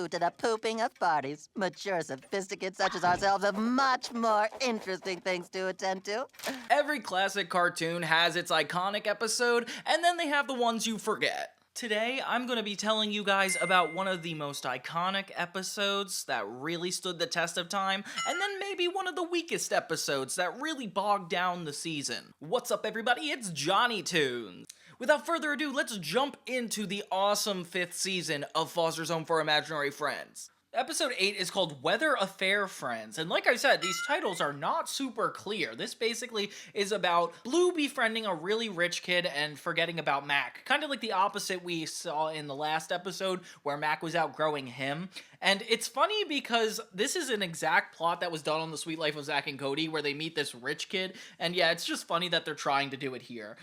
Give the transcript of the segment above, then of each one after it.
due to the pooping of parties. Mature sophisticates such as ourselves have much more interesting things to attend to. Every classic cartoon has its iconic episode, and then they have the ones you forget. Today, I'm going to be telling you guys about one of the most iconic episodes that really stood the test of time, and then maybe one of the weakest episodes that really bogged down the season. What's up, everybody? It's Johnny Toons. Without further ado, let's jump into the awesome 5th season of Foster's Home for Imaginary Friends. Episode 8 is called Weather Affair Friends, and like I said, these titles are not super clear. This basically is about Blue befriending a really rich kid and forgetting about Mac. Kind of like the opposite we saw in the last episode, where Mac was outgrowing him. And it's funny because this is an exact plot that was done on The Sweet Life of Zack and Cody, where they meet this rich kid, and yeah, it's just funny that they're trying to do it here.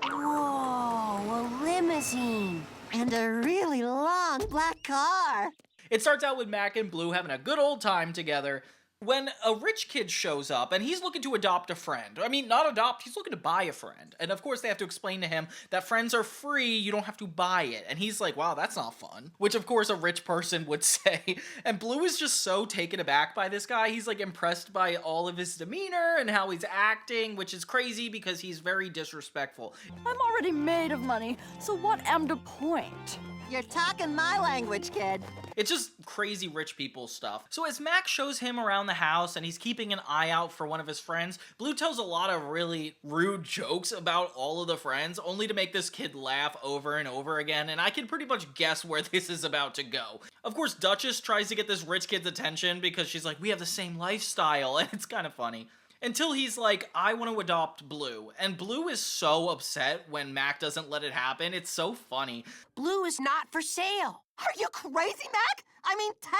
Whoa, a limousine. And a really long black car. It starts out with Mac and Blue having a good old time together when a rich kid shows up and he's looking to adopt a friend. I mean, not adopt, he's looking to buy a friend. And of course they have to explain to him that friends are free, you don't have to buy it. And he's like, wow, that's not fun. Which of course a rich person would say. And Blue is just so taken aback by this guy. He's like impressed by all of his demeanor and how he's acting, which is crazy because he's very disrespectful. I'm already made of money, so what am the point? You're talking my language, kid. It's just crazy rich people stuff. So as Mac shows him around the house and he's keeping an eye out for one of his friends, Blue tells a lot of really rude jokes about all of the friends, only to make this kid laugh over and over again, and I can pretty much guess where this is about to go. Of course, Duchess tries to get this rich kid's attention because she's like, we have the same lifestyle, and it's kind of funny. Until he's like, I want to adopt Blue. And Blue is so upset when Mac doesn't let it happen. It's so funny. Blue is not for sale. Are you crazy, Mac? I mean, 10,000.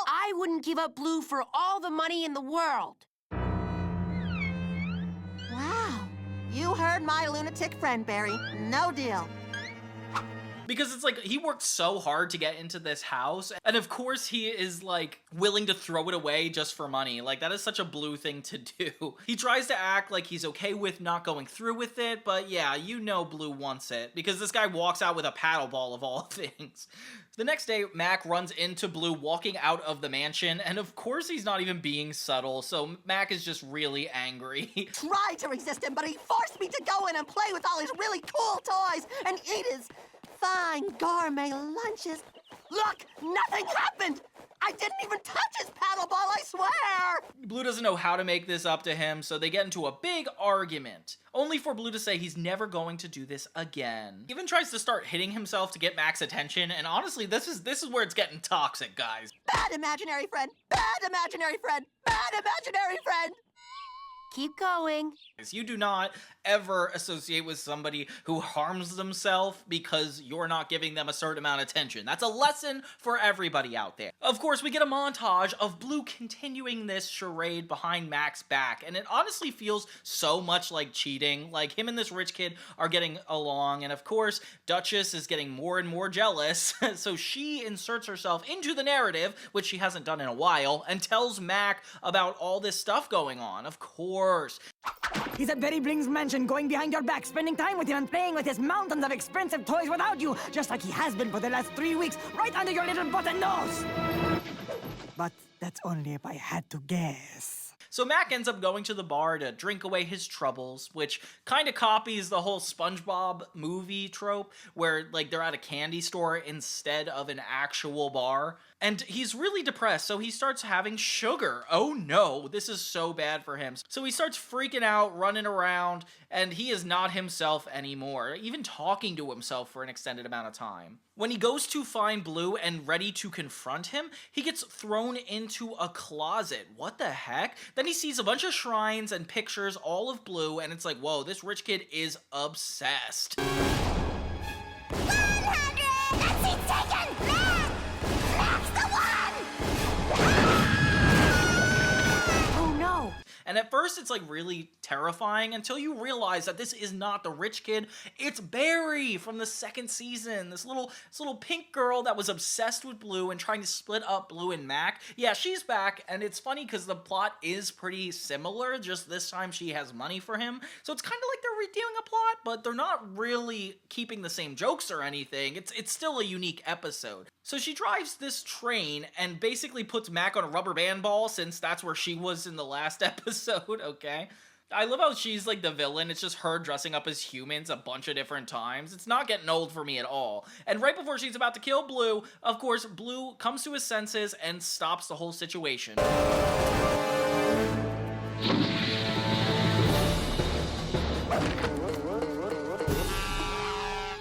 I wouldn't give up Blue for all the money in the world. Wow. You heard my lunatic friend, Barry. No deal. Because it's like, he worked so hard to get into this house, and of course he is like willing to throw it away just for money. Like, that is such a Blue thing to do. He tries to act like he's okay with not going through with it, but yeah, you know Blue wants it, because this guy walks out with a paddle ball of all things. The next day, Mac runs into Blue walking out of the mansion, and of course he's not even being subtle, so Mac is just really angry. Tried to resist him, but he forced me to go in and play with all his really cool toys and eat his fine gourmet lunches. Look, nothing happened. I didn't even touch his paddle ball, I swear. Blue doesn't know how to make this up to him, so they get into a big argument. Only for Blue to say he's never going to do this again. He even tries to start hitting himself to get Mac's attention, and honestly, this is where it's getting toxic, guys. Bad imaginary friend. Bad imaginary friend. Bad imaginary friend. Keep going. You do not ever associate with somebody who harms themselves because you're not giving them a certain amount of attention. That's a lesson for everybody out there. Of course, we get a montage of Blue continuing this charade behind Mac's back, and it honestly feels so much like cheating. Like, him and this rich kid are getting along, and of course, Duchess is getting more and more jealous, so she inserts herself into the narrative, which she hasn't done in a while, and tells Mac about all this stuff going on. Of course. He's at Berry Bling's mansion, going behind your back, spending time with him and playing with his mountains of expensive toys without you, just like he has been for the last 3 weeks, right under your little button nose. But that's only if I had to guess. So Mac ends up going to the bar to drink away his troubles, which kind of copies the whole SpongeBob movie trope, where like they're at a candy store instead of an actual bar. And he's really depressed, so he starts having sugar. Oh no, this is so bad for him. So he starts freaking out, running around, and he is not himself anymore, even talking to himself for an extended amount of time. When he goes to find Blue and ready to confront him, he gets thrown into a closet. What the heck? Then he sees a bunch of shrines and pictures, all of Blue, and it's like, whoa, this rich kid is obsessed. 100! That seat's taken! Mac! Mac's the one! Oh no! And at first it's like really terrifying until you realize that this is not the rich kid, it's Barry from the 2nd season. This little pink girl that was obsessed with Blue and trying to split up Blue and Mac. Yeah, she's back, and it's funny because the plot is pretty similar, just this time she has money for him. So it's kind of like they're redoing a plot, but they're not really keeping the same jokes or anything. It's still a unique episode. So she drives this train and basically puts Mac on a rubber band ball, since that's where she was in the last episode, okay? I love how she's like the villain. It's just her dressing up as humans a bunch of different times. It's not getting old for me at all. And right before she's about to kill Blue, of course, Blue comes to his senses and stops the whole situation.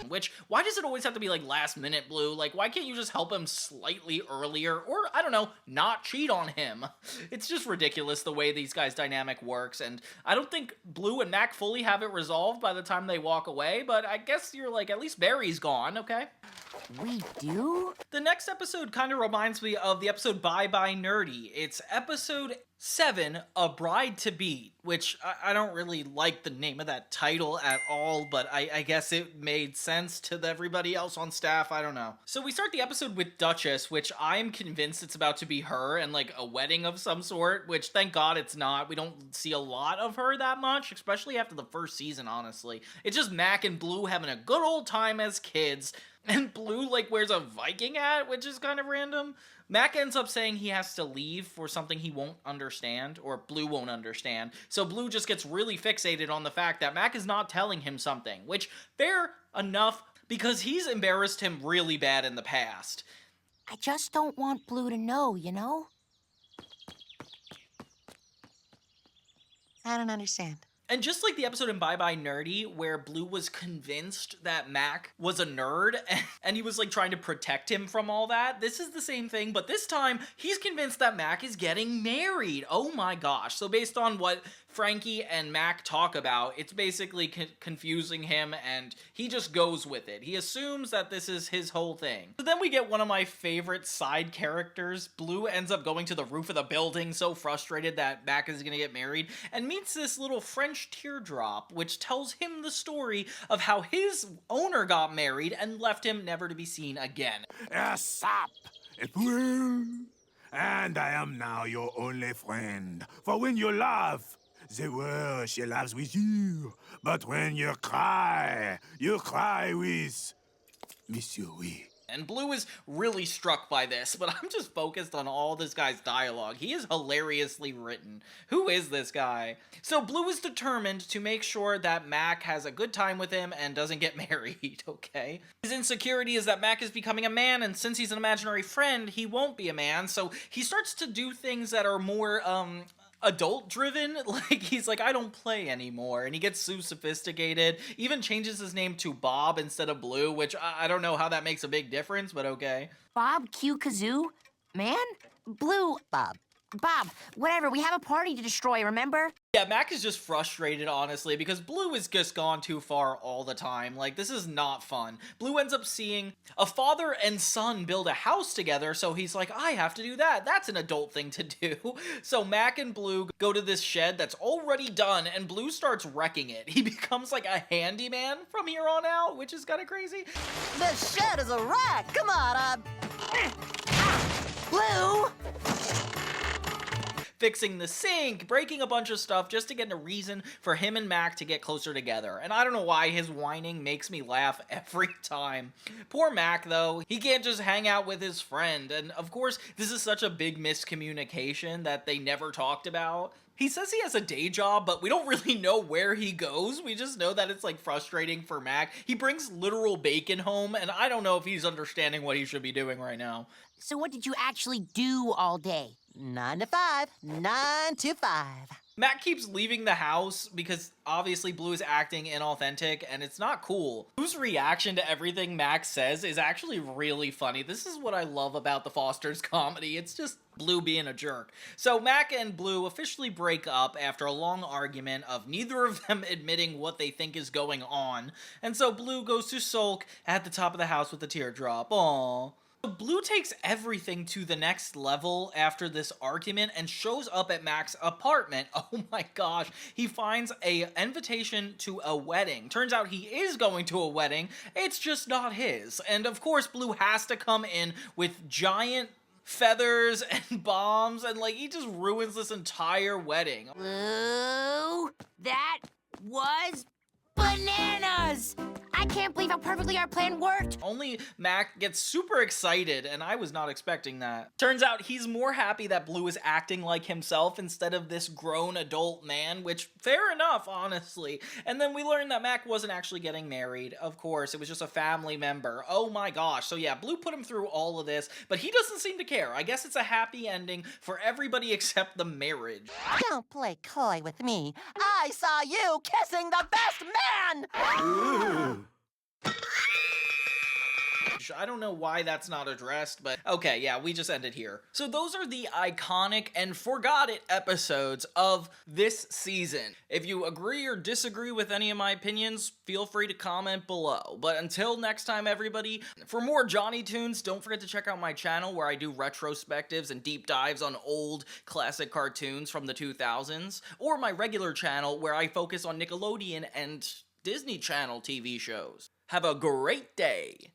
Which, why does it always have to be like last minute, Blue? Like, why can't you just help him slightly earlier? Or, I don't know, not cheat on him? It's just ridiculous the way these guys' dynamic works, and I don't think Blue and Mac fully have it resolved by the time they walk away, but I guess you're like, at least Barry's gone, okay? We do? The next episode kind of reminds me of the episode Bye Bye Nerdy. It's episode 7, A Bride to Beat, which I don't really like the name of that title at all, but I guess it made sense to everybody else on staff, I don't know. So we start the episode with Duchess, which I'm convinced it's about to be her and like a wedding of some sort, which thank God it's not. We don't see a lot of her that much, especially after the first season, honestly. It's just Mac and Blue having a good old time as kids, and Blue like wears a Viking hat, which is kind of random. Mac ends up saying he has to leave for something he won't understand, or Blue won't understand, so Blue just gets really fixated on the fact that Mac is not telling him something, which, fair enough, because he's embarrassed him really bad in the past. I just don't want Blue to know, you know? I don't understand. And just like the episode in Bye Bye Nerdy, where Blue was convinced that Mac was a nerd, and he was like trying to protect him from all that, this is the same thing, but this time, he's convinced that Mac is getting married. Oh my gosh. So based on what Frankie and Mac talk about, it's basically confusing him, and he just goes with it. He assumes that this is his whole thing. So then we get one of my favorite side characters. Blue ends up going to the roof of the building, so frustrated that Mac is gonna get married, and meets this little French teardrop, which tells him the story of how his owner got married and left him never to be seen again. Sap, it will. And I am now your only friend. For when you laugh, the world she laughs with you. But when you cry with Monsieur Oui. And Blue is really struck by this, but I'm just focused on all this guy's dialogue. He is hilariously written. Who is this guy? So Blue is determined to make sure that Mac has a good time with him and doesn't get married, okay? His insecurity is that Mac is becoming a man, and since he's an imaginary friend, he won't be a man, so he starts to do things that are more, adult driven. Like, he's like, I don't play anymore, and he gets so sophisticated, even changes his name to Bob instead of Blue, which I don't know how that makes a big difference, but okay. Bob Q Kazoo? Man? Blue. Bob, whatever, we have a party to destroy, remember? Yeah, Mac is just frustrated, honestly, because Blue has just gone too far all the time. Like, this is not fun. Blue ends up seeing a father and son build a house together, so he's like, I have to do that. That's an adult thing to do. So Mac and Blue go to this shed that's already done, and Blue starts wrecking it. He becomes like a handyman from here on out, which is kind of crazy. This shed is a wreck. Come on, Blue! Fixing the sink, breaking a bunch of stuff just to get a reason for him and Mac to get closer together. And I don't know why his whining makes me laugh every time. Poor Mac, though. He can't just hang out with his friend. And of course, this is such a big miscommunication that they never talked about. He says he has a day job, but we don't really know where he goes. We just know that it's like frustrating for Mac. He brings literal bacon home, and I don't know if he's understanding what he should be doing right now. So what did you actually do all day? 9 to 5. 9 to 5. Mac keeps leaving the house because obviously Blue is acting inauthentic, and it's not cool. Blue's reaction to everything Mac says is actually really funny. This is what I love about the Fosters comedy. It's just Blue being a jerk. So Mac and Blue officially break up after a long argument of neither of them admitting what they think is going on. And so Blue goes to sulk at the top of the house with a teardrop. Aww. Blue takes everything to the next level after this argument and shows up at Mac's apartment. Oh my gosh, he finds an invitation to a wedding. Turns out he is going to a wedding, it's just not his. And of course, Blue has to come in with giant feathers and bombs, and like, he just ruins this entire wedding. Blue, that was Bananas! I can't believe how perfectly our plan worked. Only Mac gets super excited, and I was not expecting that. Turns out he's more happy that Blue is acting like himself instead of this grown adult man, which, fair enough, honestly. And then we learned that Mac wasn't actually getting married. Of course, it was just a family member. Oh my gosh. So yeah, Blue put him through all of this, but he doesn't seem to care. I guess it's a happy ending for everybody except the marriage. Don't play coy with me. I saw you kissing the best man! I don't know why that's not addressed, but okay, yeah, we just ended here. So those are the iconic and forgot it episodes of this season. If you agree or disagree with any of my opinions, feel free to comment below. But until next time, everybody, for more Johnny Tunes, don't forget to check out my channel where I do retrospectives and deep dives on old classic cartoons from the 2000s, or my regular channel where I focus on Nickelodeon and Disney Channel TV shows. Have a great day!